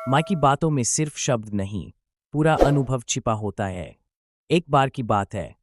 माँ की बातों में सिर्फ शब्द नहीं, पूरा अनुभव छिपा होता है। एक बार की बात है।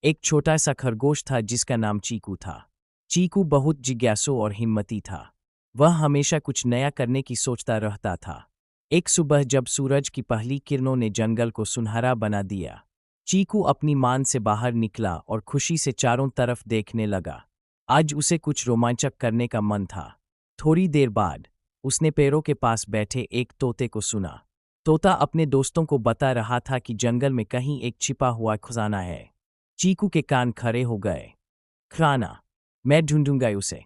एक छोटा सा खरगोश था जिसका नाम चीकू था। चीकू बहुत जिज्ञासु और हिम्मती था। वह हमेशा कुछ नया करने की सोचता रहता था। एक सुबह जब सूरज की पहली किरणों ने जंगल को सुनहरा बना दिया, चीकू अपनी मान से बाहर निकला और खुशी से चारों तरफ देखने लगा। आज उसे कुछ रोमांचक करने का मन था। थोड़ी देर बाद उसने पेड़ों के पास बैठे एक तोते को सुना। तोता अपने दोस्तों को बता रहा था कि जंगल में कहीं एक छिपा हुआ खजाना है। चीकू के कान खड़े हो गए। खजाना? मैं ढूंढूंगा उसे।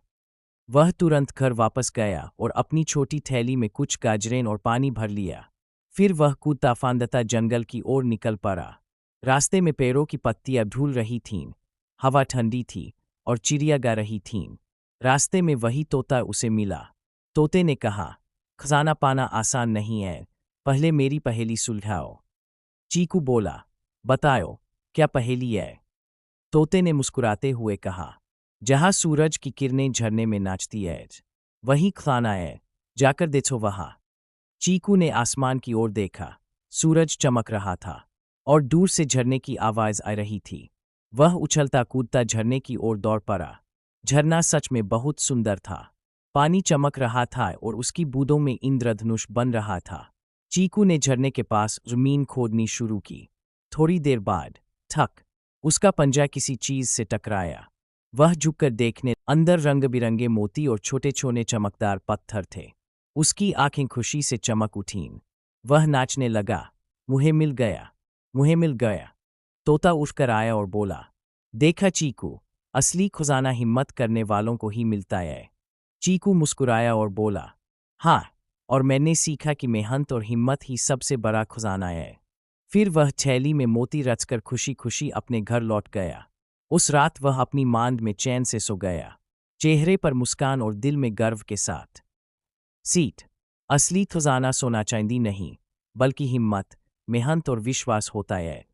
वह तुरंत घर वापस गया और अपनी छोटी थैली में कुछ गाजरें और पानी भर लिया। फिर वह कूदता फांदता जंगल की ओर निकल पड़ा। रास्ते में पेड़ों की पत्तियां झूल रही थीं, हवा ठंडी थी और चिड़िया गा रही थीं। रास्ते में वही तोता उसे मिला। तोते ने कहा, खजाना पाना आसान नहीं है, पहले मेरी पहेली सुलझाओ। चीकू बोला, बताओ, क्या पहेली है? तोते ने मुस्कुराते हुए कहा, जहाँ सूरज की किरणें झरने में नाचती है, वही खजाना है, जाकर देखो वहाँ। चीकू ने आसमान की ओर देखा। सूरज चमक रहा था और दूर से झरने की आवाज आ रही थी। वह उछलता कूदता झरने की ओर दौड़ पड़ा। झरना सच में बहुत सुंदर था। पानी चमक रहा था और उसकी बूंदों में इंद्रधनुष बन रहा था। चीकू ने झरने के पास जमीन खोदनी शुरू की। थोड़ी देर बाद ठक, उसका पंजा किसी चीज से टकराया। वह झुककर देखने, अंदर रंग बिरंगे मोती और छोटे छोटे चमकदार पत्थर थे। उसकी आंखें खुशी से चमक उठीं। वह नाचने लगा, मुझे मिल गया, मुझे मिल गया। तोता उठकर आया और बोला, देखा चीकू, असली खजाना हिम्मत करने वालों को ही मिलता है। चीकू मुस्कुराया और बोला, हाँ, और मैंने सीखा कि मेहनत और हिम्मत ही सबसे बड़ा खजाना है। फिर वह थैली में मोती रचकर खुशी खुशी अपने घर लौट गया। उस रात वह अपनी मांद में चैन से सो गया, चेहरे पर मुस्कान और दिल में गर्व के साथ। सीट, असली खजाना सोना चांदी नहीं, बल्कि हिम्मत, मेहनत और विश्वास होता है।